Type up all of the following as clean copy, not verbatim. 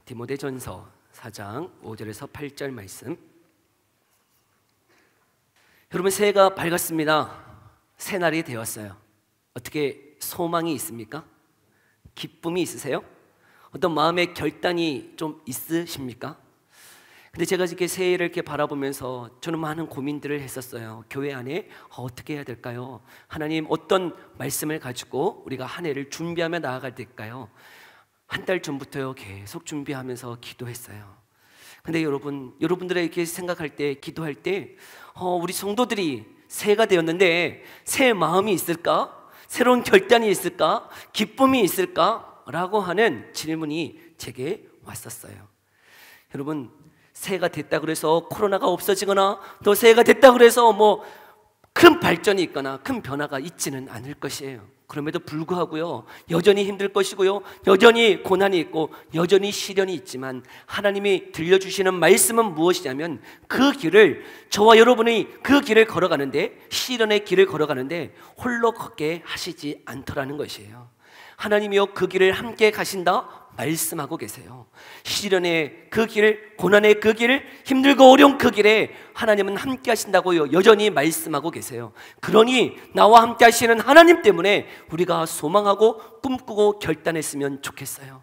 디모데전서 4장 5절에서 8절 말씀. 여러분, 새해가 밝았습니다. 새날이 되었어요. 어떻게 소망이 있습니까? 기쁨이 있으세요? 어떤 마음의 결단이 좀 있으십니까? 근데 제가 이렇게 새해를 이렇게 바라보면서 저는 많은 고민들을 했었어요. 교회 안에 어떻게 해야 될까요? 하나님, 어떤 말씀을 가지고 우리가 한 해를 준비하며 나아갈 될까요? 한 달 전부터요 계속 준비하면서 기도했어요. 근데 여러분들이 이렇게 생각할 때, 기도할 때 우리 성도들이 새해가 되었는데 새 마음이 있을까? 새로운 결단이 있을까? 기쁨이 있을까? 라고 하는 질문이 제게 왔었어요. 여러분, 새해가 됐다 그래서 코로나가 없어지거나 또 새해가 됐다 그래서 뭐 큰 발전이 있거나 큰 변화가 있지는 않을 것이에요. 그럼에도 불구하고요, 여전히 힘들 것이고요, 여전히 고난이 있고 여전히 시련이 있지만 하나님이 들려주시는 말씀은 무엇이냐면 그 길을, 저와 여러분이 그 길을 걸어가는데, 시련의 길을 걸어가는데 홀로 걷게 하시지 않더라는 것이에요. 하나님이요, 그 길을 함께 가신다 말씀하고 계세요. 시련의 그 길, 고난의 그 길, 힘들고 어려운 그 길에 하나님은 함께 하신다고요 여전히 말씀하고 계세요. 그러니 나와 함께 하시는 하나님 때문에 우리가 소망하고 꿈꾸고 결단했으면 좋겠어요.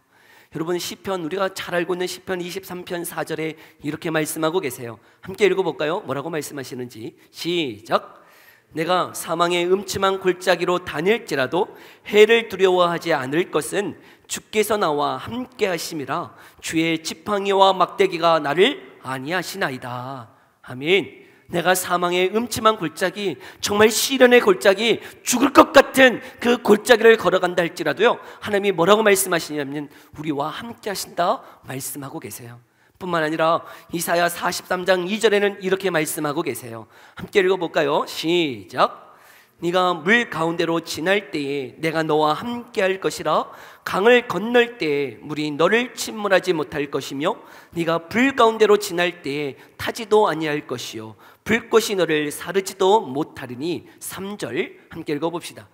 여러분, 시편, 우리가 잘 알고 있는 시편 23편 4절에 이렇게 말씀하고 계세요. 함께 읽어볼까요? 뭐라고 말씀하시는지. 시작. 내가 사망의 음침한 골짜기로 다닐지라도 해를 두려워하지 않을 것은 주께서 나와 함께 하심이라. 주의 지팡이와 막대기가 나를 안위하시나이다. 아멘. 내가 사망의 음침한 골짜기, 정말 시련의 골짜기, 죽을 것 같은 그 골짜기를 걸어간다 할지라도요, 하나님이 뭐라고 말씀하시냐면 우리와 함께 하신다 말씀하고 계세요. 뿐만 아니라 이사야 43장 2절에는 이렇게 말씀하고 계세요. 함께 읽어볼까요? 시작. 네가 물 가운데로 지날 때에 내가 너와 함께 할 것이라. 강을 건널 때에 물이 너를 침몰하지 못할 것이며 네가 불 가운데로 지날 때에 타지도 아니할 것이요 불꽃이 너를 사르지도 못하리니. 3절 함께 읽어봅시다.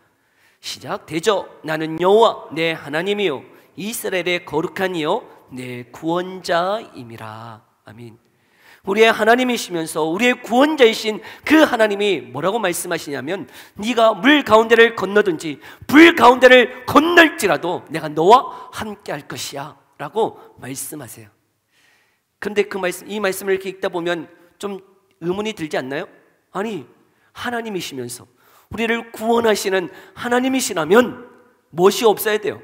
시작. 대저 나는 여호와 내 하나님이요 이스라엘의 거룩한 이요 내 구원자임이라. 아멘. 우리의 하나님이시면서 우리의 구원자이신 그 하나님이 뭐라고 말씀하시냐면 네가 물 가운데를 건너든지 불 가운데를 건널지라도 내가 너와 함께 할 것이야 라고 말씀하세요. 그런데 이 말씀을 이렇게 읽다 보면 좀 의문이 들지 않나요? 아니, 하나님이시면서 우리를 구원하시는 하나님이시라면 무엇이 없어야 돼요?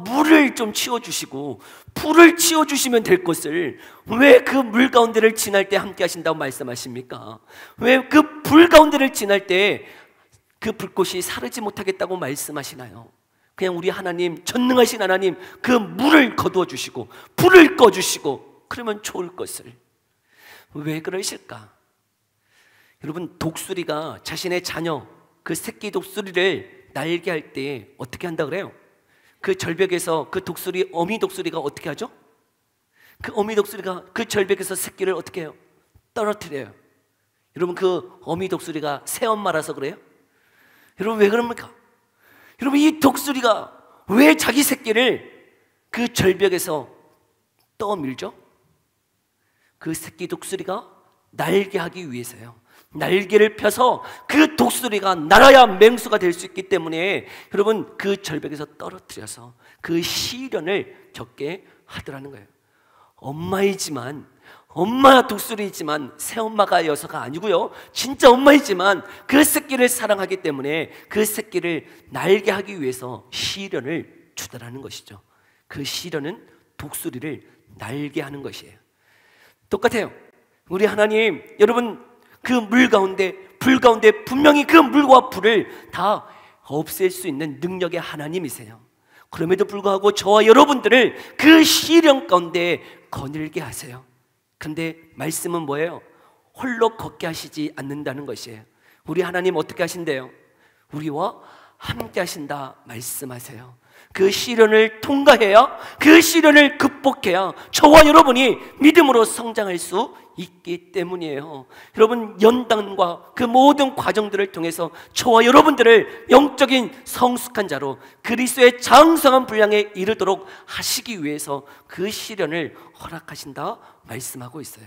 물을 좀 치워주시고 불을 치워주시면 될 것을 왜 그 물 가운데를 지날 때 함께 하신다고 말씀하십니까? 왜 그 불 가운데를 지날 때 그 불꽃이 사르지 못하겠다고 말씀하시나요? 그냥 우리 하나님, 전능하신 하나님, 그 물을 거두어 주시고 불을 꺼주시고 그러면 좋을 것을 왜 그러실까? 여러분, 독수리가 자신의 자녀, 그 새끼 독수리를 날게 할 때 어떻게 한다 그래요? 그 절벽에서 그 독수리, 어미 독수리가 어떻게 하죠? 그 어미 독수리가 그 절벽에서 새끼를 어떻게 해요? 떨어뜨려요. 여러분, 그 어미 독수리가 새엄마라서 그래요? 여러분, 왜 그럽니까? 여러분, 이 독수리가 왜 자기 새끼를 그 절벽에서 떠밀죠? 그 새끼 독수리가 날게 하기 위해서요. 날개를 펴서 그 독수리가 날아야 맹수가 될 수 있기 때문에 여러분, 그 절벽에서 떨어뜨려서 그 시련을 겪게 하더라는 거예요. 엄마이지만, 엄마 독수리이지만 새엄마가 여서가 아니고요, 진짜 엄마이지만 그 새끼를 사랑하기 때문에 그 새끼를 날게 하기 위해서 시련을 주더라는 것이죠. 그 시련은 독수리를 날게 하는 것이에요. 똑같아요. 우리 하나님, 여러분, 그 물 가운데, 불 가운데 분명히 그 물과 불을 다 없앨 수 있는 능력의 하나님이세요. 그럼에도 불구하고 저와 여러분들을 그 시련 가운데 거닐게 하세요. 그런데 말씀은 뭐예요? 홀로 걷게 하시지 않는다는 것이에요. 우리 하나님 어떻게 하신대요? 우리와 함께 하신다 말씀하세요. 그 시련을 통과해야, 그 시련을 극복해야 저와 여러분이 믿음으로 성장할 수 있기 때문이에요. 여러분, 연단과 그 모든 과정들을 통해서 저와 여러분들을 영적인 성숙한 자로 그리스도의 장성한 분량에 이르도록 하시기 위해서 그 시련을 허락하신다 말씀하고 있어요.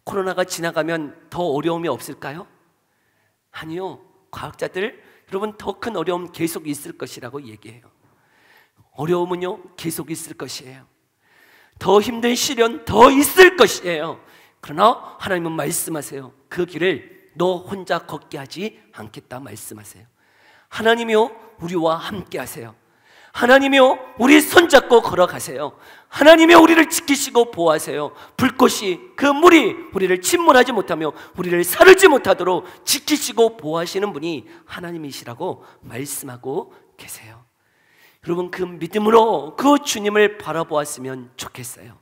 코로나가 지나가면 더 어려움이 없을까요? 아니요. 과학자들, 여러분, 더 큰 어려움 계속 있을 것이라고 얘기해요. 어려움은요, 계속 있을 것이에요. 더 힘든 시련 더 있을 것이에요. 그러나 하나님은 말씀하세요. 그 길을 너 혼자 걷게 하지 않겠다 말씀하세요. 하나님이요, 우리와 함께 하세요. 하나님이요, 우리 손잡고 걸어가세요. 하나님이요, 우리를 지키시고 보호하세요. 불꽃이, 그 물이 우리를 침몰하지 못하며 우리를 사르지 못하도록 지키시고 보호하시는 분이 하나님이시라고 말씀하고 계세요. 여러분, 그 믿음으로 그 주님을 바라보았으면 좋겠어요.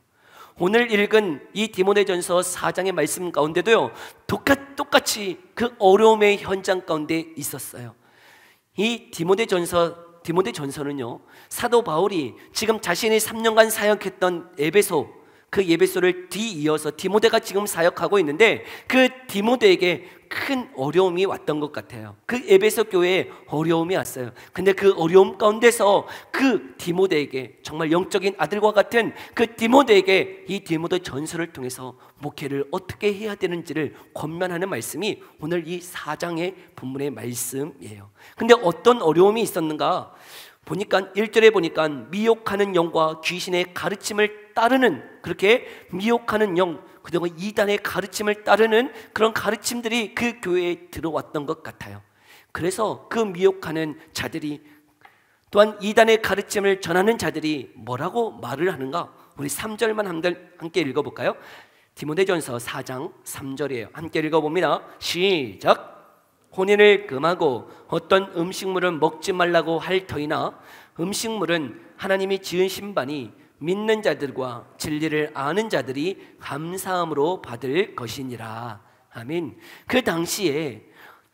오늘 읽은 이 디모데전서 4장의 말씀 가운데도요, 똑같이 그 어려움의 현장 가운데 있었어요. 이 디모데전서는요, 사도 바울이 지금 자신이 3년간 사역했던 에베소, 그 에베소를 뒤이어서 디모데가 지금 사역하고 있는데, 그 디모데에게 큰 어려움이 왔던 것 같아요. 그 에베소 교회에 어려움이 왔어요. 근데 그 어려움 가운데서 그 디모데에게, 정말 영적인 아들과 같은 그 디모데에게 이 디모데 전서를 통해서 목회를 어떻게 해야 되는지를 권면하는 말씀이 오늘 이 4장의 본문의 말씀이에요. 근데 어떤 어려움이 있었는가 보니까 1절에 보니까 미혹하는 영과 귀신의 가르침을 따르는, 그렇게 미혹하는 영, 그동안 이단의 가르침을 따르는 그런 가르침들이 그 교회에 들어왔던 것 같아요. 그래서 그 미혹하는 자들이, 또한 이단의 가르침을 전하는 자들이 뭐라고 말을 하는가? 우리 3절만 함께 읽어볼까요? 디모데전서 4장 3절이에요. 함께 읽어봅니다. 시작. 혼인을 금하고 어떤 음식물은 먹지 말라고 할 터이나 음식물은 하나님이 지은 신반이 믿는 자들과 진리를 아는 자들이 감사함으로 받을 것이니라. 아멘. 그 당시에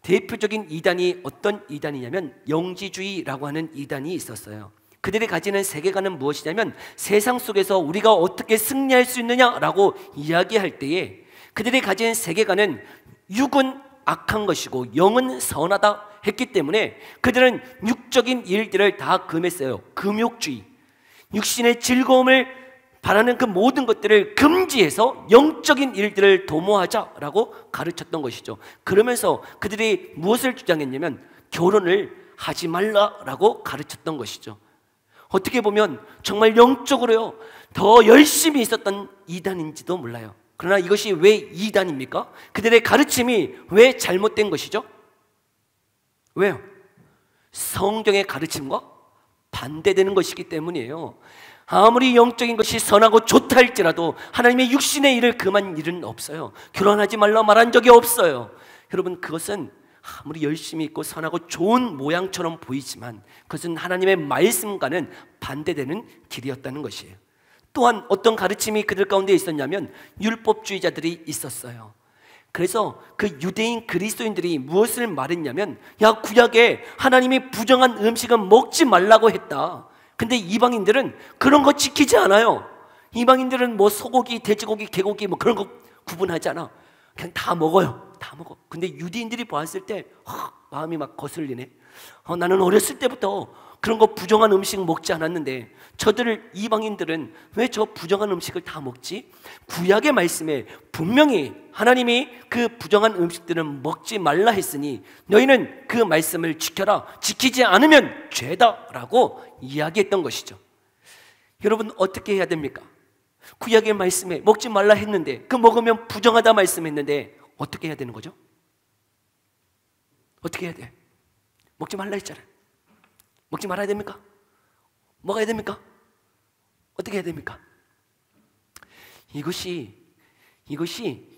대표적인 이단이 어떤 이단이냐면 영지주의라고 하는 이단이 있었어요. 그들이 가지는 세계관은 무엇이냐면 세상 속에서 우리가 어떻게 승리할 수 있느냐라고 이야기할 때에 그들이 가진 세계관은 육은 악한 것이고 영은 선하다 했기 때문에 그들은 육적인 일들을 다 금했어요. 금욕주의, 육신의 즐거움을 바라는 그 모든 것들을 금지해서 영적인 일들을 도모하자라고 가르쳤던 것이죠. 그러면서 그들이 무엇을 주장했냐면 결혼을 하지 말라라고 가르쳤던 것이죠. 어떻게 보면 정말 영적으로요 더 열심히 있었던 이단인지도 몰라요. 그러나 이것이 왜 이단입니까? 그들의 가르침이 왜 잘못된 것이죠? 왜요? 성경의 가르침과 반대되는 것이기 때문이에요. 아무리 영적인 것이 선하고 좋다 할지라도 하나님의 육신의 일을 금한 일은 없어요. 결혼하지 말라 말한 적이 없어요. 여러분, 그것은 아무리 열심히 있고 선하고 좋은 모양처럼 보이지만 그것은 하나님의 말씀과는 반대되는 길이었다는 것이에요. 또한 어떤 가르침이 그들 가운데 있었냐면 율법주의자들이 있었어요. 그래서 그 유대인 그리스도인들이 무엇을 말했냐면, 야, 구약에 하나님이 부정한 음식은 먹지 말라고 했다. 근데 이방인들은 그런 거 지키지 않아요. 이방인들은 뭐 소고기, 돼지고기, 개고기 뭐 그런 거 구분하지 않아. 그냥 다 먹어요. 다 먹어. 근데 유대인들이 봤을 때 마음이 막 거슬리네. 나는 어렸을 때부터 그런 거 부정한 음식 먹지 않았는데 저들 이방인들은 왜 저 부정한 음식을 다 먹지? 구약의 말씀에 분명히 하나님이 그 부정한 음식들은 먹지 말라 했으니 너희는 그 말씀을 지켜라. 지키지 않으면 죄다라고 이야기했던 것이죠. 여러분, 어떻게 해야 됩니까? 구약의 말씀에 먹지 말라 했는데, 그 먹으면 부정하다 말씀했는데 어떻게 해야 되는 거죠? 어떻게 해야 돼? 먹지 말라 했잖아요. 먹지 말아야 됩니까? 먹어야 됩니까? 어떻게 해야 됩니까? 이것이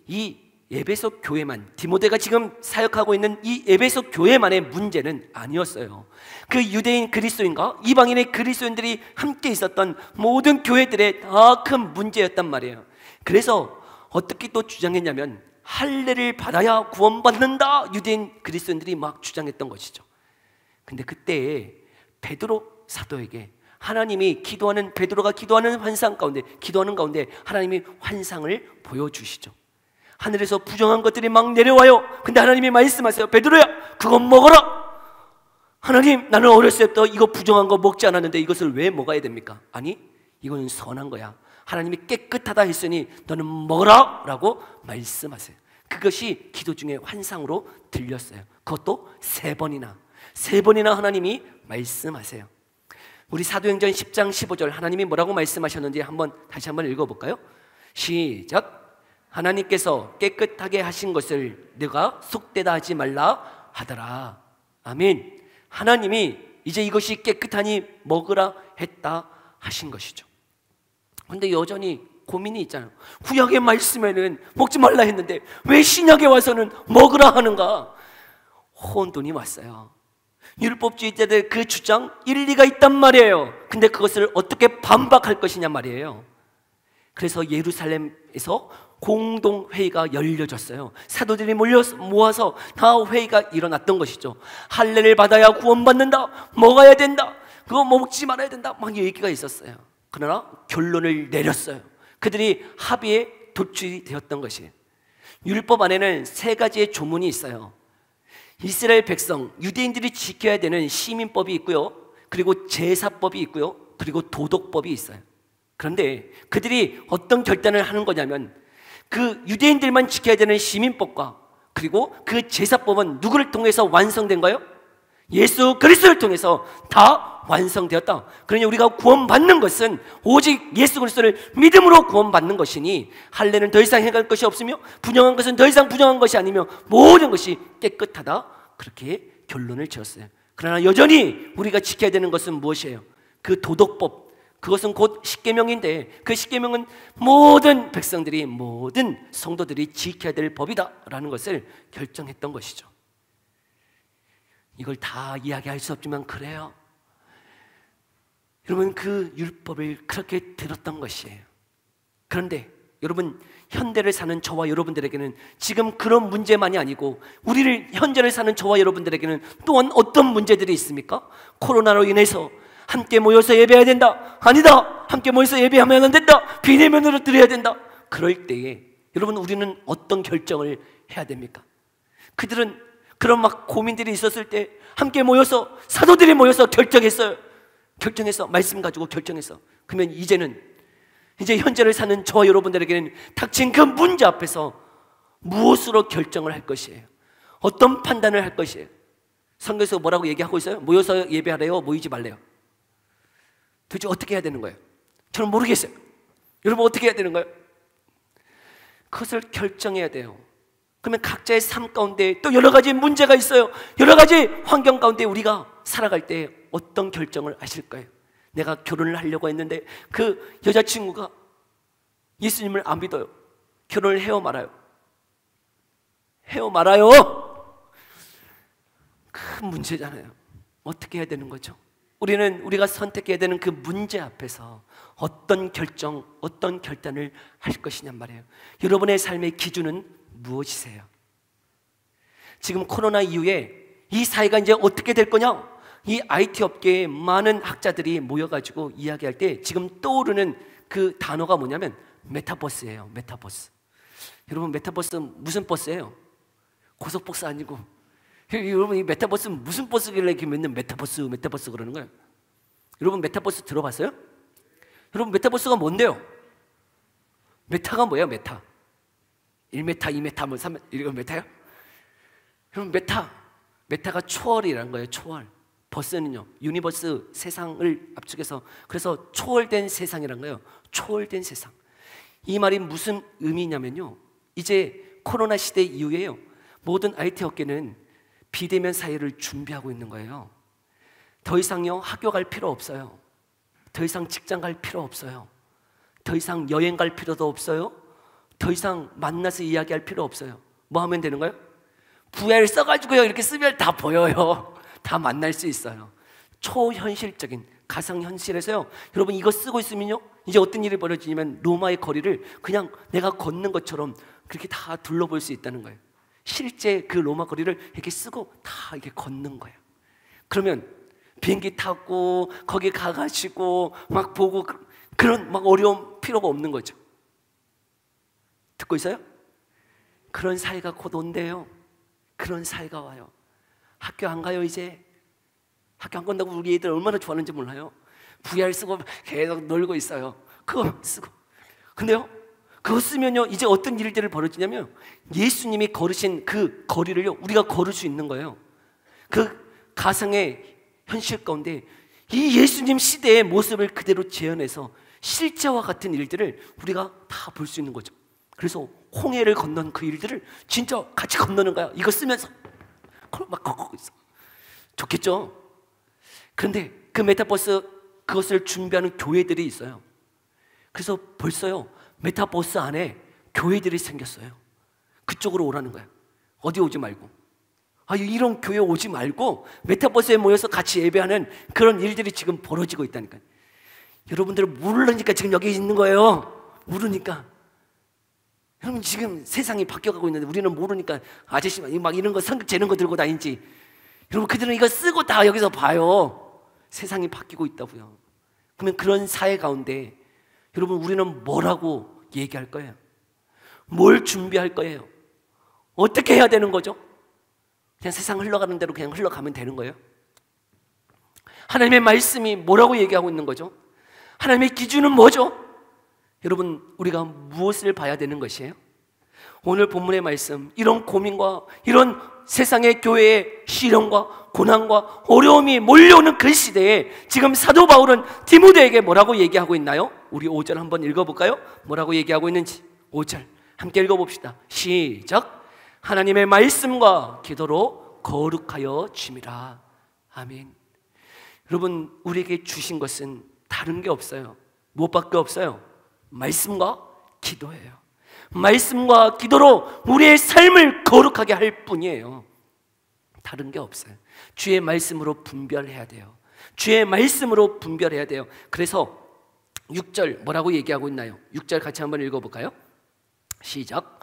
이 에베소 교회만, 디모데가 지금 사역하고 있는 이 에베소 교회만의 문제는 아니었어요. 그 유대인 그리스도인과 이방인의 그리스도인들이 함께 있었던 모든 교회들의 다 큰 문제였단 말이에요. 그래서 어떻게 또 주장했냐면 할례를 받아야 구원받는다, 유대인 그리스도인들이 막 주장했던 것이죠. 근데 그때 베드로 사도에게 하나님이 기도하는, 베드로가 기도하는 환상 가운데, 기도하는 가운데 하나님이 환상을 보여주시죠. 하늘에서 부정한 것들이 막 내려와요. 근데 하나님이 말씀하세요. 베드로야, 그건 먹어라. 하나님, 나는 어렸을 때부터 이거 부정한 거 먹지 않았는데 이것을 왜 먹어야 됩니까? 아니, 이건 선한 거야. 하나님이 깨끗하다 했으니 너는 먹어라 라고 말씀하세요. 그것이 기도 중에 환상으로 들렸어요. 그것도 3번이나 하나님이 말씀하세요. 우리 사도행전 10장 15절 하나님이 뭐라고 말씀하셨는지 다시 한번 읽어볼까요? 시작. 하나님께서 깨끗하게 하신 것을 네가 속되다 하지 말라 하더라. 아멘. 하나님이 이제 이것이 깨끗하니 먹으라 했다 하신 것이죠. 그런데 여전히 고민이 있잖아요. 구약의 말씀에는 먹지 말라 했는데 왜 신약에 와서는 먹으라 하는가? 혼돈이 왔어요. 율법주의자들 그 주장 일리가 있단 말이에요. 근데 그것을 어떻게 반박할 것이냐 말이에요. 그래서 예루살렘에서 공동회의가 열려졌어요. 사도들이 모아서 다 회의가 일어났던 것이죠. 할례를 받아야 구원받는다, 먹어야 된다, 그거 먹지 말아야 된다, 막 얘기가 있었어요. 그러나 결론을 내렸어요. 그들이 합의에 도출이 되었던 것이에요. 율법 안에는 3가지의 조문이 있어요. 이스라엘 백성, 유대인들이 지켜야 되는 시민법이 있고요, 그리고 제사법이 있고요, 그리고 도덕법이 있어요. 그런데 그들이 어떤 결단을 하는 거냐면 그 유대인들만 지켜야 되는 시민법과 그리고 그 제사법은 누구를 통해서 완성된가요? 예수 그리스도를 통해서 다 완성되었다. 그러니 우리가 구원받는 것은 오직 예수 그리스도를 믿음으로 구원받는 것이니 할례는 더 이상 행할 것이 없으며 부정한 것은 더 이상 부정한 것이 아니며 모든 것이 깨끗하다. 그렇게 결론을 지었어요. 그러나 여전히 우리가 지켜야 되는 것은 무엇이에요? 그 도덕법, 그것은 곧 십계명인데 그 십계명은 모든 백성들이, 모든 성도들이 지켜야 될 법이다라는 것을 결정했던 것이죠. 이걸 다 이야기할 수 없지만 그래요. 여러분, 그 율법을 그렇게 들었던 것이에요. 그런데 여러분, 현대를 사는 저와 여러분들에게는 지금 그런 문제만이 아니고 우리를 현재를 사는 저와 여러분들에게는 또한 어떤 문제들이 있습니까? 코로나로 인해서 함께 모여서 예배해야 된다, 아니다, 함께 모여서 예배하면 안 된다, 비대면으로 드려야 된다. 그럴 때에 여러분, 우리는 어떤 결정을 해야 됩니까? 그들은 그런 막 고민들이 있었을 때 함께 모여서, 사도들이 모여서 결정했어요. 결정해서, 말씀 가지고 결정해서. 그러면 이제 현재를 사는 저와 여러분들에게는 닥친 그 문제 앞에서 무엇으로 결정을 할 것이에요? 어떤 판단을 할 것이에요? 성경에서 뭐라고 얘기하고 있어요? 모여서 예배하래요? 모이지 말래요? 도대체 어떻게 해야 되는 거예요? 저는 모르겠어요. 여러분, 어떻게 해야 되는 거예요? 그것을 결정해야 돼요. 그러면 각자의 삶 가운데 또 여러 가지 문제가 있어요. 여러 가지 환경 가운데 우리가 살아갈 때 어떤 결정을 하실 거예요? 내가 결혼을 하려고 했는데 그 여자친구가 예수님을 안 믿어요. 결혼을 해요, 말아요? 해요, 말아요? 큰 문제잖아요. 어떻게 해야 되는 거죠? 우리가 선택해야 되는 그 문제 앞에서 어떤 결정, 어떤 결단을 할 것이냔 말이에요. 여러분의 삶의 기준은 무엇이세요? 지금 코로나 이후에 이 사회가 이제 어떻게 될 거냐? 이 IT 업계에 많은 학자들이 모여가지고 이야기할 때 지금 떠오르는 그 단어가 뭐냐면 메타버스예요. 메타버스. 여러분, 메타버스 무슨 버스예요? 고속버스 아니고. 여러분, 이 메타버스는 무슨 버스길래 이렇게 맨날 메타버스 그러는 거예요? 여러분, 메타버스 들어봤어요? 여러분, 메타버스가 뭔데요? 메타가 뭐예요? 메타 1m, 2m, 뭐 3m, 이거 메타요? 여러분, 메타가 초월이라는 거예요. 초월. 버스는요, 유니버스, 세상을 압축해서, 그래서 초월된 세상이라는 거예요. 초월된 세상. 이 말이 무슨 의미냐면요, 이제 코로나 시대 이후에요, 모든 IT 업계는 비대면 사회를 준비하고 있는 거예요. 더 이상요, 학교 갈 필요 없어요. 더 이상 직장 갈 필요 없어요. 더 이상 여행 갈 필요도 없어요. 더 이상 만나서 이야기할 필요 없어요. 뭐 하면 되는 거예요? VR 써가지고요, 이렇게 쓰면 다 보여요. 다 만날 수 있어요. 초현실적인 가상현실에서요, 여러분 이거 쓰고 있으면요, 이제 어떤 일이 벌어지냐면 로마의 거리를 그냥 내가 걷는 것처럼 그렇게 다 둘러볼 수 있다는 거예요. 실제 그 로마 거리를 이렇게 쓰고 다 이렇게 걷는 거예요. 그러면 비행기 타고 거기 가가지고 막 보고 그런 막 어려움 필요가 없는 거죠. 듣고 있어요? 그런 사이가 곧 온대요. 그런 사이가 와요. 학교 안 가요 이제? 학교 안 간다고 우리 애들 얼마나 좋아하는지 몰라요. VR 쓰고 계속 놀고 있어요. 그거 쓰고. 근데요, 그거 쓰면요 이제 어떤 일들을 벌어지냐면 예수님이 걸으신 그 거리를요 우리가 걸을 수 있는 거예요. 그 가상의 현실 가운데 이 예수님 시대의 모습을 그대로 재현해서 실제와 같은 일들을 우리가 다 볼 수 있는 거죠. 그래서 홍해를 건넌 그 일들을 진짜 같이 건너는 거야. 이거 쓰면서 막 걷고 있어. 좋겠죠? 그런데 그 메타버스 그것을 준비하는 교회들이 있어요. 그래서 벌써요 메타버스 안에 교회들이 생겼어요. 그쪽으로 오라는 거예요. 어디 오지 말고. 이런 교회 오지 말고 메타버스에 모여서 같이 예배하는 그런 일들이 지금 벌어지고 있다니까요. 여러분들은 모르니까 지금 여기 있는 거예요. 모르니까. 여러분 지금 세상이 바뀌어가고 있는데 우리는 모르니까 아저씨 막 이런 거 성격 재는 거 들고 다니지. 여러분 그들은 이거 쓰고 다 여기서 봐요. 세상이 바뀌고 있다고요. 그러면 그런 사회 가운데 여러분 우리는 뭐라고 얘기할 거예요? 뭘 준비할 거예요? 어떻게 해야 되는 거죠? 그냥 세상 흘러가는 대로 그냥 흘러가면 되는 거예요? 하나님의 말씀이 뭐라고 얘기하고 있는 거죠? 하나님의 기준은 뭐죠? 여러분 우리가 무엇을 봐야 되는 것이에요? 오늘 본문의 말씀, 이런 고민과 이런 세상의 교회의 시련과 고난과 어려움이 몰려오는 그 시대에 지금 사도 바울은 디모데에게 뭐라고 얘기하고 있나요? 우리 5절 한번 읽어볼까요? 뭐라고 얘기하고 있는지 5절 함께 읽어봅시다. 시작. 하나님의 말씀과 기도로 거룩하여 줌이라. 아멘. 여러분 우리에게 주신 것은 다른 게 없어요. 무엇밖에 없어요? 말씀과 기도예요. 말씀과 기도로 우리의 삶을 거룩하게 할 뿐이에요. 다른 게 없어요. 주의 말씀으로 분별해야 돼요. 주의 말씀으로 분별해야 돼요. 그래서 6절 뭐라고 얘기하고 있나요? 6절 같이 한번 읽어볼까요? 시작.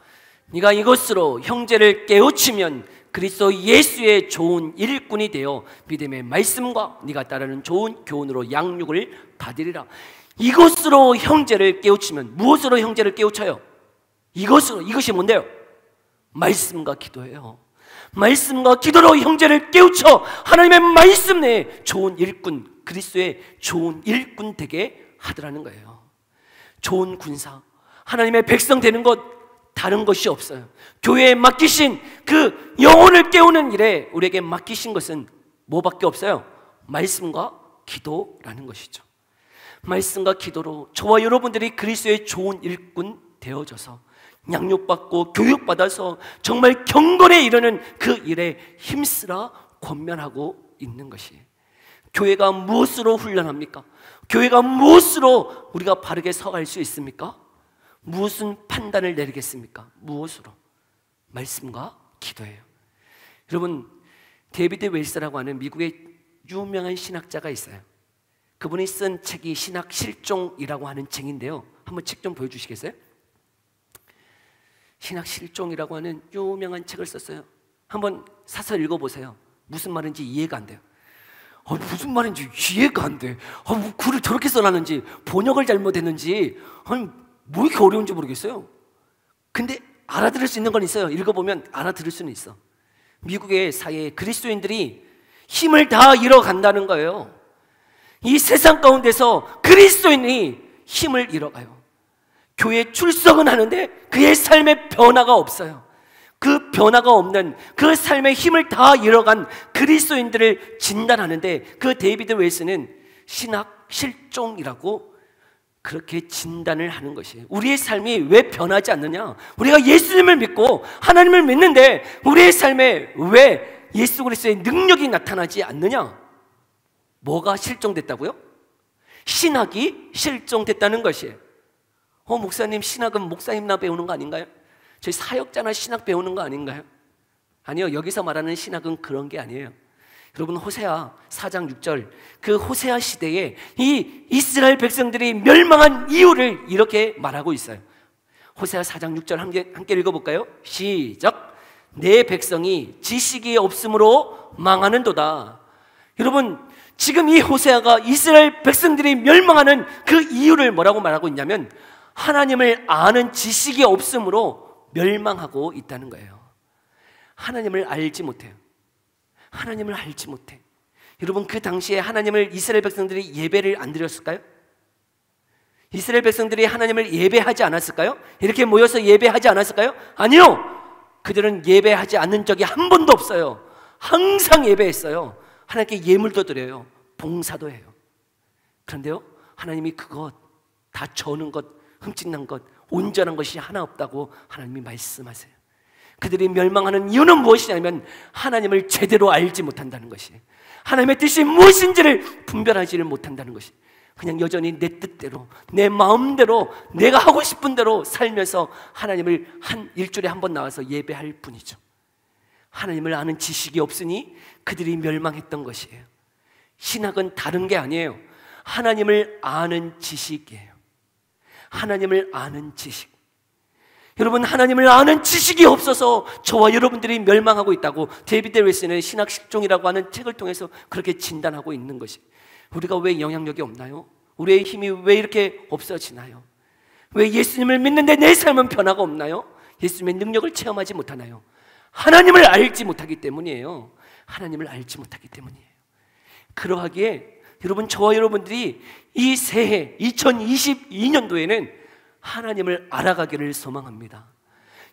네가 이것으로 형제를 깨우치면 그리스도 예수의 좋은 일꾼이 되어 믿음의 말씀과 네가 따르는 좋은 교훈으로 양육을 받으리라. 이것으로 형제를 깨우치면, 무엇으로 형제를 깨우쳐요? 이것으로. 이것이 뭔데요? 말씀과 기도예요. 말씀과 기도로 형제를 깨우쳐 하나님의 말씀 내에 좋은 일꾼, 그리스도의 좋은 일꾼 되게 하더라는 거예요. 좋은 군사, 하나님의 백성 되는 것 다른 것이 없어요. 교회에 맡기신 그 영혼을 깨우는 일에 우리에게 맡기신 것은 뭐밖에 없어요? 말씀과 기도라는 것이죠. 말씀과 기도로 저와 여러분들이 그리스도의 좋은 일꾼 되어져서 양육받고 교육받아서 정말 경건에 이르는 그 일에 힘쓰라 권면하고 있는 것이, 교회가 무엇으로 훈련합니까? 교회가 무엇으로 우리가 바르게 서갈 수 있습니까? 무슨 판단을 내리겠습니까? 무엇으로? 말씀과 기도예요. 여러분, 데이비드 웰스라고 하는 미국의 유명한 신학자가 있어요. 그분이 쓴 책이 신학 실종이라고 하는 책인데요. 한번 책 좀 보여주시겠어요? 신학 실종이라고 하는 유명한 책을 썼어요. 한번 사서 읽어보세요. 무슨 말인지 이해가 안 돼요. 무슨 말인지 이해가 안 돼. 뭐 글을 저렇게 써놨는지, 번역을 잘못했는지, 뭐 이렇게 어려운지 모르겠어요. 근데 알아들을 수 있는 건 있어요. 읽어보면 알아들을 수는 있어. 미국의 사회에 그리스도인들이 힘을 다 잃어간다는 거예요. 이 세상 가운데서 그리스도인이 힘을 잃어가요. 교회에 출석은 하는데 그의 삶에 변화가 없어요. 그 변화가 없는 그 삶의 힘을 다 잃어간 그리스도인들을 진단하는데 그 데이비드 웰스는 신학 실종이라고 그렇게 진단을 하는 것이에요. 우리의 삶이 왜 변하지 않느냐? 우리가 예수님을 믿고 하나님을 믿는데 우리의 삶에 왜 예수 그리스도의 능력이 나타나지 않느냐? 뭐가 실종됐다고요? 신학이 실종됐다는 것이에요. 목사님, 신학은 목사님나 배우는 거 아닌가요? 저희 사역자나 신학 배우는 거 아닌가요? 아니요, 여기서 말하는 신학은 그런 게 아니에요. 여러분, 호세아 4장 6절, 그 호세아 시대에 이 이스라엘 백성들이 멸망한 이유를 이렇게 말하고 있어요. 호세아 4장 6절 함께 읽어볼까요? 시작. 내 백성이 지식이 없으므로 망하는도다. 여러분, 지금 이 호세아가 이스라엘 백성들이 멸망하는 그 이유를 뭐라고 말하고 있냐면 하나님을 아는 지식이 없으므로 멸망하고 있다는 거예요. 하나님을 알지 못해요. 하나님을 알지 못해. 여러분, 그 당시에 하나님을 이스라엘 백성들이 예배를 안 드렸을까요? 이스라엘 백성들이 하나님을 예배하지 않았을까요? 이렇게 모여서 예배하지 않았을까요? 아니요! 그들은 예배하지 않는 적이 한 번도 없어요. 항상 예배했어요. 하나님께 예물도 드려요. 봉사도 해요. 그런데요, 하나님이 그것, 다 저는 것, 흠집난 것, 온전한 것이 하나 없다고 하나님이 말씀하세요. 그들이 멸망하는 이유는 무엇이냐면 하나님을 제대로 알지 못한다는 것이에요. 하나님의 뜻이 무엇인지를 분별하지를 못한다는 것이, 그냥 여전히 내 뜻대로, 내 마음대로, 내가 하고 싶은 대로 살면서 하나님을 일주일에 한 번 나와서 예배할 뿐이죠. 하나님을 아는 지식이 없으니 그들이 멸망했던 것이에요. 신학은 다른 게 아니에요. 하나님을 아는 지식이에요. 하나님을 아는 지식. 여러분, 하나님을 아는 지식이 없어서 저와 여러분들이 멸망하고 있다고 데이비드 웨슨의 신학 실종이라고 하는 책을 통해서 그렇게 진단하고 있는 것이, 우리가 왜 영향력이 없나요? 우리의 힘이 왜 이렇게 없어지나요? 왜 예수님을 믿는데 내 삶은 변화가 없나요? 예수님의 능력을 체험하지 못하나요? 하나님을 알지 못하기 때문이에요. 하나님을 알지 못하기 때문이에요. 그러하기에 여러분, 저와 여러분들이 이 새해 2022년도에는 하나님을 알아가기를 소망합니다.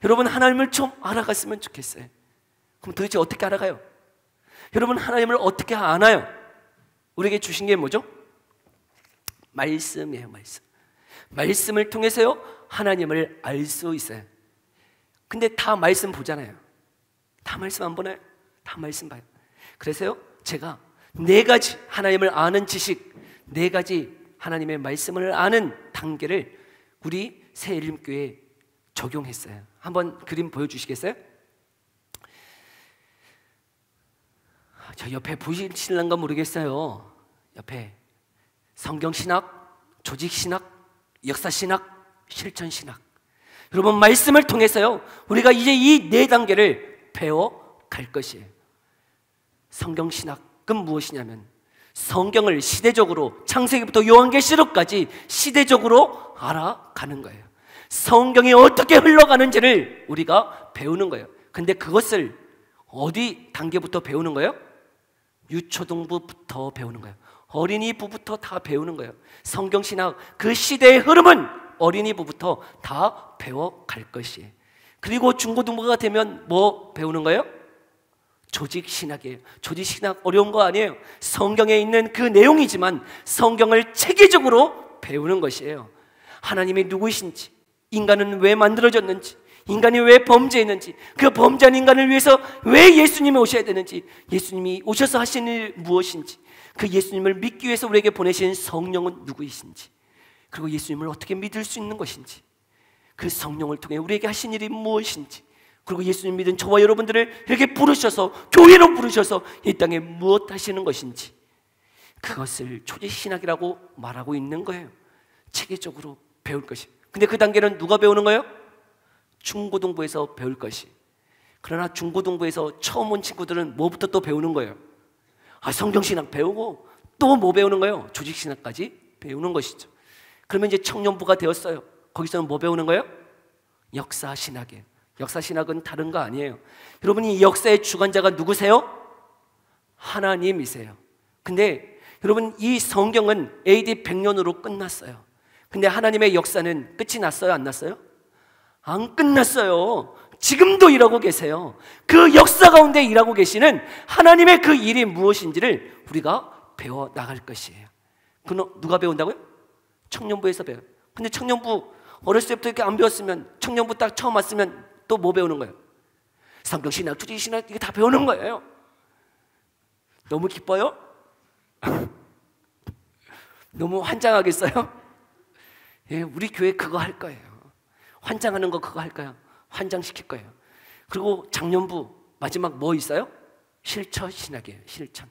여러분, 하나님을 좀 알아갔으면 좋겠어요. 그럼 도대체 어떻게 알아가요? 여러분, 하나님을 어떻게 아나요? 우리에게 주신 게 뭐죠? 말씀이에요. 말씀을 통해서요 하나님을 알 수 있어요. 근데 다 말씀 보잖아요. 다 말씀 안 보나요? 다 말씀 봐요. 그래서요 제가 4가지 하나님을 아는 지식, 4가지 하나님의 말씀을 아는 단계를 우리 새일림교회에 적용했어요. 한번 그림 보여주시겠어요? 저 옆에 보이실란가 모르겠어요. 옆에 성경신학, 조직신학, 역사신학, 실천신학. 여러분, 말씀을 통해서요 우리가 이제 이 4단계를 배워갈 것이에요. 성경신학은 무엇이냐면 성경을 시대적으로 창세기부터 요한계시록까지 시대적으로 알아가는 거예요. 성경이 어떻게 흘러가는지를 우리가 배우는 거예요. 근데 그것을 어디 단계부터 배우는 거예요? 유초등부부터 배우는 거예요. 어린이부부터 다 배우는 거예요. 성경신학 그 시대의 흐름은 어린이부부터 다 배워갈 것이에요. 그리고 중고등부가 되면 뭐 배우는 거예요? 조직신학이에요. 조직신학 어려운 거 아니에요. 성경에 있는 그 내용이지만 성경을 체계적으로 배우는 것이에요. 하나님이 누구이신지, 인간은 왜 만들어졌는지, 인간이 왜 범죄했는지, 그 범죄한 인간을 위해서 왜 예수님이 오셔야 되는지, 예수님이 오셔서 하신 일 무엇인지, 그 예수님을 믿기 위해서 우리에게 보내신 성령은 누구이신지, 그리고 예수님을 어떻게 믿을 수 있는 것인지, 그 성령을 통해 우리에게 하신 일이 무엇인지, 그리고 예수님 믿은 저와 여러분들을 이렇게 부르셔서, 교회로 부르셔서 이 땅에 무엇 하시는 것인지, 그것을 조직신학이라고 말하고 있는 거예요. 체계적으로 배울 것이. 근데 그 단계는 누가 배우는 거예요? 중고등부에서 배울 것이. 그러나 중고등부에서 처음 온 친구들은 뭐부터 또 배우는 거예요? 성경신학 배우고 또 뭐 배우는 거예요? 조직신학까지 배우는 것이죠. 그러면 이제 청년부가 되었어요. 거기서는 뭐 배우는 거예요? 역사신학이에요. 역사신학은 다른 거 아니에요. 여러분이 역사의 주관자가 누구세요? 하나님이세요. 근데 여러분, 이 성경은 AD 100년으로 끝났어요. 근데 하나님의 역사는 끝이 났어요? 안 났어요? 안 끝났어요. 지금도 일하고 계세요. 그 역사 가운데 일하고 계시는 하나님의 그 일이 무엇인지를 우리가 배워 나갈 것이에요. 그건 누가 배운다고요? 청년부에서 배워요. 근데 청년부 어렸을 때부터 이렇게 안 배웠으면, 청년부 딱 처음 왔으면 또 뭐 배우는 거예요? 성경신학, 조직신학, 이게 다 배우는 거예요. 너무 기뻐요? 너무 환장하겠어요? 예, 우리 교회 그거 할 거예요. 환장하는 거 그거 할 거예요. 환장시킬 거예요. 그리고 작년부 마지막 뭐 있어요? 실천신학이에요. 실천.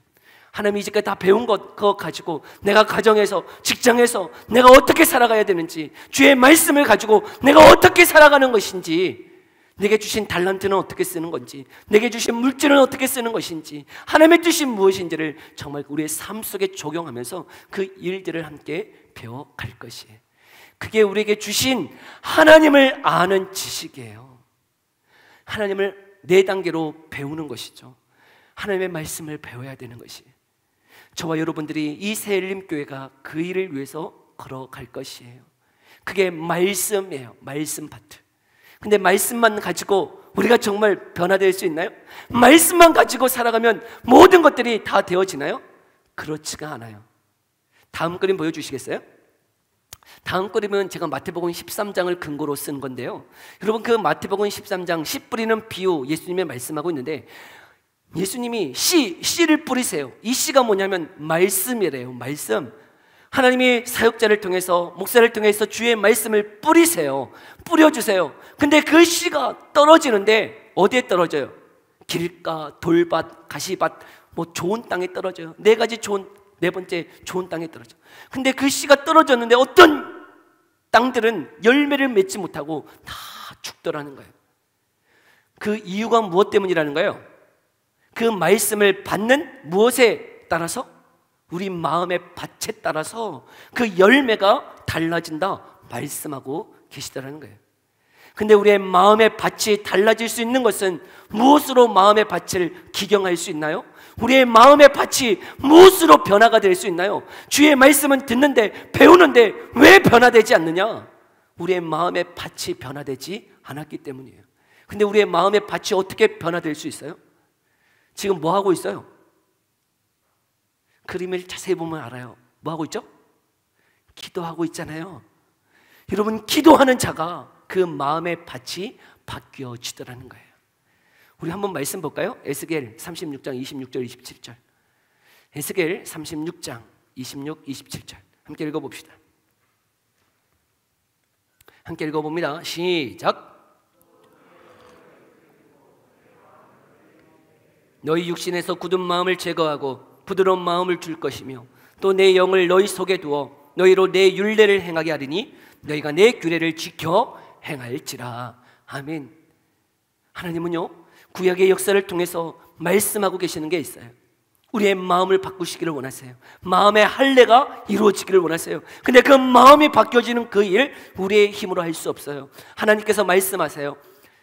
하나님이 이제까지 다 배운 것 그거 가지고 내가 가정에서, 직장에서 내가 어떻게 살아가야 되는지, 주의 말씀을 가지고 내가 어떻게 살아가는 것인지 내게 주신 달란트는 어떻게 쓰는 건지, 내게 주신 물질은 어떻게 쓰는 것인지, 하나님의 뜻이 무엇인지를 정말 우리의 삶 속에 적용하면서 그 일들을 함께 배워갈 것이에요. 그게 우리에게 주신 하나님을 아는 지식이에요. 하나님을 4단계로 배우는 것이죠. 하나님의 말씀을 배워야 되는 것이에요. 저와 여러분들이 이 새엘림교회가 그 일을 위해서 걸어갈 것이에요. 그게 말씀이에요. 말씀 파트. 근데 말씀만 가지고 우리가 정말 변화될 수 있나요? 말씀만 가지고 살아가면 모든 것들이 다 되어지나요? 그렇지가 않아요. 다음 그림 보여주시겠어요? 다음 그림은 제가 마태복음 13장을 근거로 쓴 건데요. 여러분, 그 마태복음 13장 씨 뿌리는 비유 예수님이 말씀하고 있는데, 예수님이 씨를 뿌리세요. 이 씨가 뭐냐면 말씀이래요. 말씀. 하나님이 사역자를 통해서, 목사를 통해서 주의 말씀을 뿌리세요. 뿌려주세요. 근데 그 씨가 떨어지는데 어디에 떨어져요? 길가, 돌밭, 가시밭, 뭐 좋은 땅에 떨어져요. 4가지 좋은, 4번째 좋은 땅에 떨어져. 근데 그 씨가 떨어졌는데 어떤 땅들은 열매를 맺지 못하고 다 죽더라는 거예요. 그 이유가 무엇 때문이라는 거예요? 그 말씀을 받는 무엇에 따라서? 우리 마음의 밭에 따라서 그 열매가 달라진다 말씀하고 계시더라는 거예요. 근데 우리의 마음의 밭이 달라질 수 있는 것은 무엇으로 마음의 밭을 기경할 수 있나요? 우리의 마음의 밭이 무엇으로 변화가 될 수 있나요? 주의 말씀은 듣는데, 배우는데 왜 변화되지 않느냐? 우리의 마음의 밭이 변화되지 않았기 때문이에요. 근데 우리의 마음의 밭이 어떻게 변화될 수 있어요? 지금 뭐 하고 있어요? 그림을 자세히 보면 알아요. 뭐 하고 있죠? 기도하고 있잖아요. 여러분, 기도하는 자가 그 마음의 밭이 바뀌어지더라는 거예요. 우리 한번 말씀 볼까요? 에스겔 36장 26절 27절. 에스겔 36장 26, 27절 함께 읽어봅시다. 함께 읽어봅니다. 시작. 너희 육신에서 굳은 마음을 제거하고 부드러운 마음을 줄 것이며, 또 내 영을 너희 속에 두어 너희로 내 율례를 행하게 하리니 너희가 내 규례를 지켜 행할지라. 아멘. 하나님은요, 구약의 역사를 통해서 말씀하고 계시는 게 있어요. 우리의 마음을 바꾸시기를 원하세요. 마음의 할례가 이루어지기를 원하세요. 근데 그 마음이 바뀌어지는 그 일, 우리의 힘으로 할 수 없어요. 하나님께서 말씀하세요.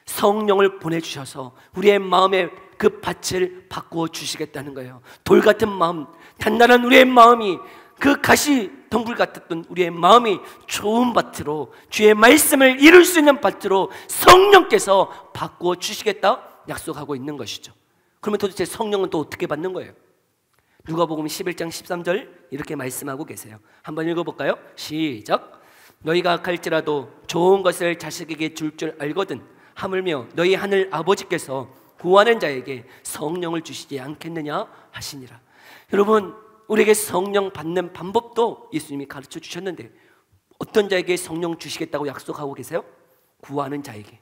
성령을 보내주셔서 우리의 마음의 그 밭을 바꾸어 주시겠다는 거예요. 돌 같은 마음, 단단한 우리의 마음이, 그 가시 덩굴 같았던 우리의 마음이 좋은 밭으로, 주의 말씀을 이룰 수 있는 밭으로 성령께서 바꾸어 주시겠다 약속하고 있는 것이죠. 그러면 도대체 성령은 또 어떻게 받는 거예요? 누가복음 11장 13절 이렇게 말씀하고 계세요. 한번 읽어볼까요? 시작. 너희가 갈지라도 좋은 것을 자식에게 줄 알거든 하물며 너희 하늘 아버지께서 구하는 자에게 성령을 주시지 않겠느냐 하시니라. 여러분, 우리에게 성령 받는 방법도 예수님이 가르쳐 주셨는데, 어떤 자에게 성령 주시겠다고 약속하고 계세요? 구하는 자에게,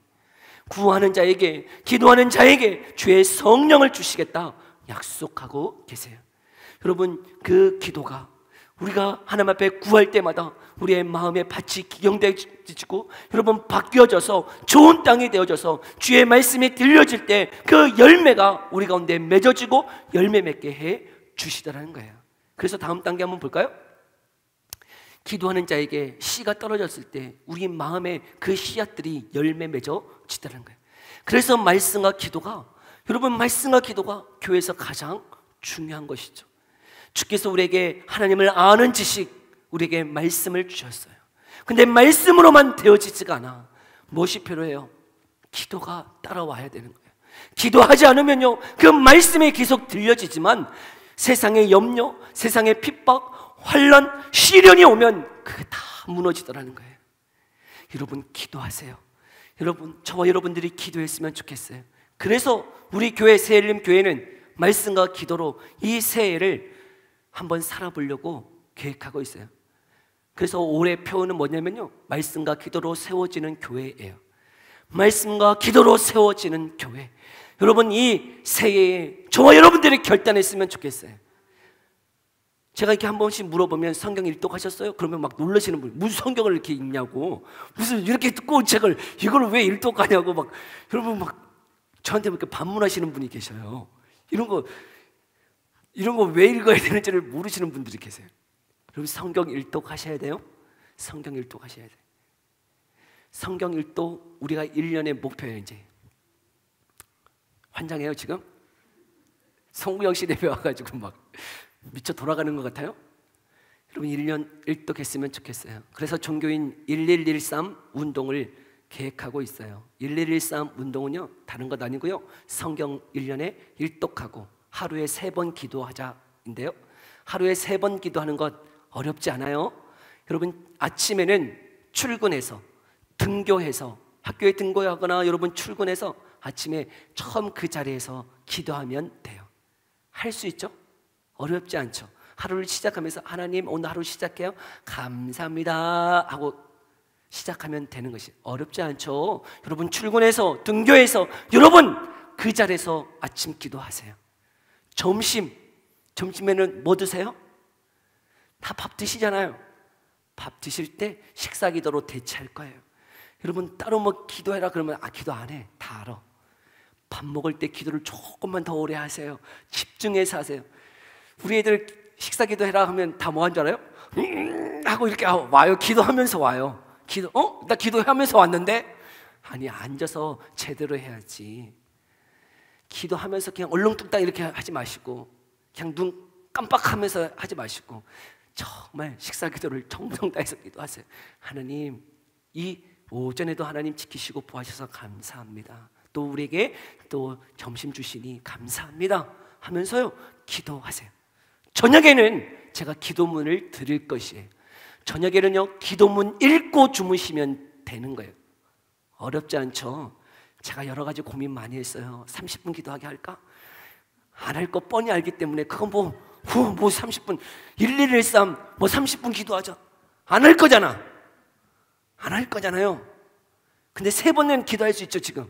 구하는 자에게, 기도하는 자에게 주의 성령을 주시겠다 약속하고 계세요. 여러분, 그 기도가 우리가 하나님 앞에 구할 때마다 우리의 마음의 밭이 기경되어지고, 여러분, 바뀌어져서 좋은 땅이 되어져서 주의 말씀이 들려질 때 그 열매가 우리 가운데 맺어지고 열매 맺게 해 주시더라는 거예요. 그래서 다음 단계 한번 볼까요? 기도하는 자에게 씨가 떨어졌을 때 우리 마음에 그 씨앗들이 열매 맺어지더라는 거예요. 그래서 말씀과 기도가, 여러분, 말씀과 기도가 교회에서 가장 중요한 것이죠. 주께서 우리에게 하나님을 아는 지식, 우리에게 말씀을 주셨어요. 근데 말씀으로만 되어지지가 않아. 무엇이 필요해요? 기도가 따라와야 되는 거예요. 기도하지 않으면요, 그 말씀이 계속 들려지지만 세상의 염려, 세상의 핍박, 환난, 시련이 오면 그게 다 무너지더라는 거예요. 여러분, 기도하세요. 여러분, 저와 여러분들이 기도했으면 좋겠어요. 그래서 우리 교회, 새엘림 교회는 말씀과 기도로 이 새해를 한번 살아보려고 계획하고 있어요. 그래서 올해 표어는 뭐냐면요, 말씀과 기도로 세워지는 교회예요. 말씀과 기도로 세워지는 교회. 여러분, 이 새해에 저와 여러분들이 결단했으면 좋겠어요. 제가 이렇게 한 번씩 물어보면 성경 일독하셨어요? 그러면 막 놀라시는 분이 무슨 성경을 이렇게 읽냐고, 무슨 이렇게 두꺼운 책을 이걸 왜 일독하냐고 막 여러분 막 저한테 이렇게 반문하시는 분이 계셔요. 이런 거 왜 읽어야 되는지를 모르시는 분들이 계세요. 여러분 성경 일독하셔야 돼요. 성경 일독하셔야 돼요. 성경 일독 우리가 1년의 목표예요. 이제 환장해요 지금? 송구영 씨 대표 와가지고 막 미쳐 돌아가는 것 같아요? 여러분 1년 일독했으면 좋겠어요. 그래서 종교인 1113 운동을 계획하고 있어요. 1113 운동은요 다른 것 아니고요, 성경 1년에 일독하고 하루에 3번 기도하자인데요, 하루에 3번 기도하는 것 어렵지 않아요? 여러분 아침에는 출근해서 등교해서 학교에 등교하거나 여러분 출근해서 아침에 처음 그 자리에서 기도하면 돼요. 할 수 있죠? 어렵지 않죠? 하루를 시작하면서 하나님 오늘 하루 시작해요 감사합니다 하고 시작하면 되는 것이 어렵지 않죠? 여러분 출근해서 등교해서 여러분 그 자리에서 아침 기도하세요. 점심에는 뭐 드세요? 다 밥 드시잖아요. 밥 드실 때 식사 기도로 대체할 거예요. 여러분 따로 뭐 기도해라 그러면 기도 안 해. 다 알아. 밥 먹을 때 기도를 조금만 더 오래 하세요. 집중해서 하세요. 우리 애들 식사 기도해라 하면 다 뭐 한 줄 알아요? 하고 이렇게 와요. 기도하면서 와요. 나 기도하면서 왔는데? 아니 앉아서 제대로 해야지. 기도하면서 그냥 얼렁뚱땅 이렇게 하지 마시고 그냥 눈 깜빡하면서 하지 마시고 정말 식사 기도를 정성 다해서 기도하세요. 하나님 이 오전에도 하나님 지키시고 보호하셔서 감사합니다. 또 우리에게 또 점심 주시니 감사합니다 하면서요 기도하세요. 저녁에는 제가 기도문을 드릴 것이에요. 저녁에는요 기도문 읽고 주무시면 되는 거예요. 어렵지 않죠? 제가 여러 가지 고민 많이 했어요. 30분 기도하게 할까? 안 할 거 뻔히 알기 때문에 그건 뭐 30분 1113 뭐 30분 기도하자 안 할 거잖아. 안 할 거잖아요. 근데 3번은 기도할 수 있죠. 지금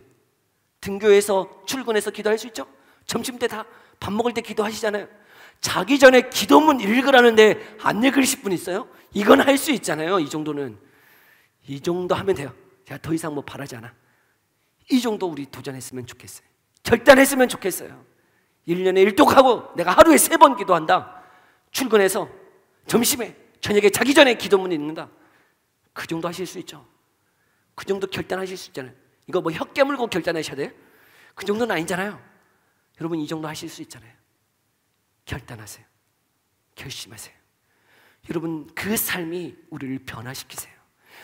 등교해서 출근해서 기도할 수 있죠. 점심때 다 밥 먹을 때 기도하시잖아요. 자기 전에 기도문 읽으라는데 안 읽으실 분 있어요? 이건 할 수 있잖아요. 이 정도는 이 정도 하면 돼요. 제가 더 이상 뭐 바라지 않아. 이 정도 우리 도전했으면 좋겠어요. 결단했으면 좋겠어요. 1년에 일독하고 내가 하루에 3번 기도한다. 출근해서 점심에 저녁에 자기 전에 기도문 읽는다. 그 정도 하실 수 있죠. 그 정도 결단하실 수 있잖아요. 이거 뭐 혀 깨물고 결단하셔야 돼요? 그 정도는 아니잖아요. 여러분 이 정도 하실 수 있잖아요. 결단하세요. 결심하세요. 여러분 그 삶이 우리를 변화시키세요.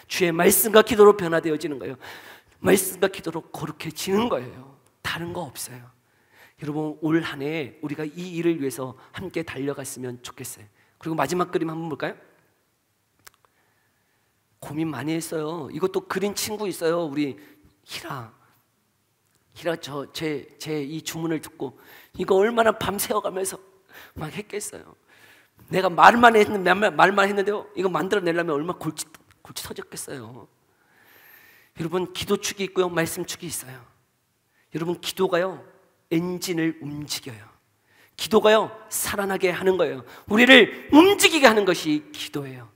주의 말씀과 기도로 변화되어지는 거예요. 말씀과 기도로 거룩해지는 거예요. 다른 거 없어요. 여러분 올 한 해 우리가 이 일을 위해서 함께 달려갔으면 좋겠어요. 그리고 마지막 그림 한번 볼까요? 고민 많이 했어요. 이것도 그린 친구 있어요. 우리 히라 제 이 주문을 듣고 이거 얼마나 밤새워가면서 막 했겠어요. 내가 말만 했는데요 이거 만들어내려면 얼마나 골치 터졌겠어요. 여러분 기도축이 있고요 말씀축이 있어요. 여러분 기도가요 엔진을 움직여요. 기도가요 살아나게 하는 거예요. 우리를 움직이게 하는 것이 기도예요.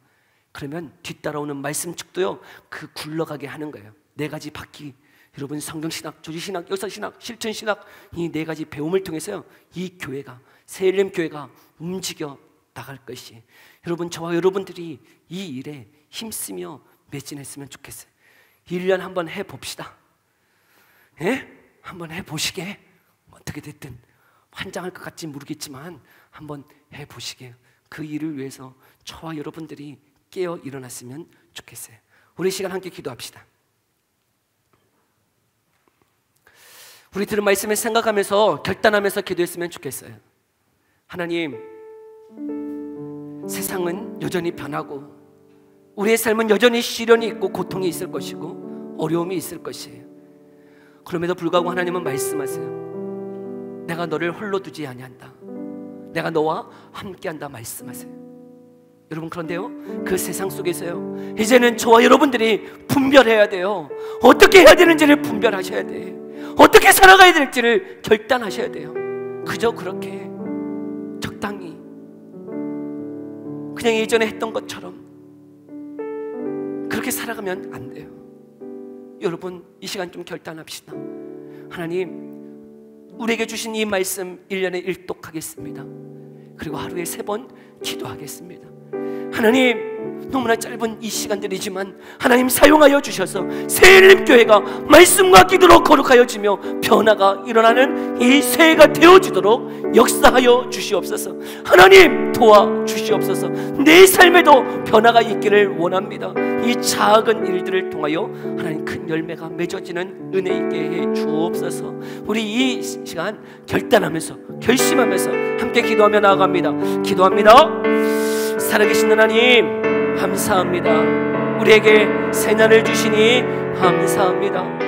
그러면 뒤따라오는 말씀축도요 그 굴러가게 하는 거예요. 4가지 바퀴. 여러분 성경신학, 조지신학, 역사신학, 실천신학 이 4가지 배움을 통해서요 이 교회가 새일렘 교회가 움직여 나갈 것이 여러분 저와 여러분들이 이 일에 힘쓰며 매진했으면 좋겠어요. 1년 한번 해봅시다. 예? 한번 해보시게. 어떻게 됐든 환장할 것 같지 모르겠지만 한번 해보시게. 그 일을 위해서 저와 여러분들이 깨어 일어났으면 좋겠어요. 우리 시간 함께 기도합시다. 우리 들은 말씀을 생각하면서 결단하면서 기도했으면 좋겠어요. 하나님, 세상은 여전히 변하고 우리의 삶은 여전히 시련이 있고 고통이 있을 것이고 어려움이 있을 것이에요. 그럼에도 불구하고 하나님은 말씀하세요. 내가 너를 홀로 두지 아니한다. 내가 너와 함께한다 말씀하세요. 여러분 그런데요 그 세상 속에서요 이제는 저와 여러분들이 분별해야 돼요. 어떻게 해야 되는지를 분별하셔야 돼. 어떻게 살아가야 될지를 결단하셔야 돼요. 그저 그렇게 적당히 그냥 예전에 했던 것처럼 그렇게 살아가면 안 돼요. 여러분, 이 시간 좀 결단합시다. 하나님, 우리에게 주신 이 말씀 1년에 일독하겠습니다. 그리고 하루에 3번 기도하겠습니다. 하나님, 너무나 짧은 이 시간들이지만 하나님 사용하여 주셔서 새일림교회가 말씀과 기도로 거룩하여지며 변화가 일어나는 이 새해가 되어지도록 역사하여 주시옵소서. 하나님, 도와주시옵소서. 내 삶에도 변화가 있기를 원합니다. 이 작은 일들을 통하여 하나님 큰 열매가 맺어지는 은혜 있게 해 주옵소서. 우리 이 시간 결단하면서 결심하면서 함께 기도하며 나아갑니다. 기도합니다. 살아계신 하나님, 감사합니다. 우리에게 새날을 주시니 감사합니다.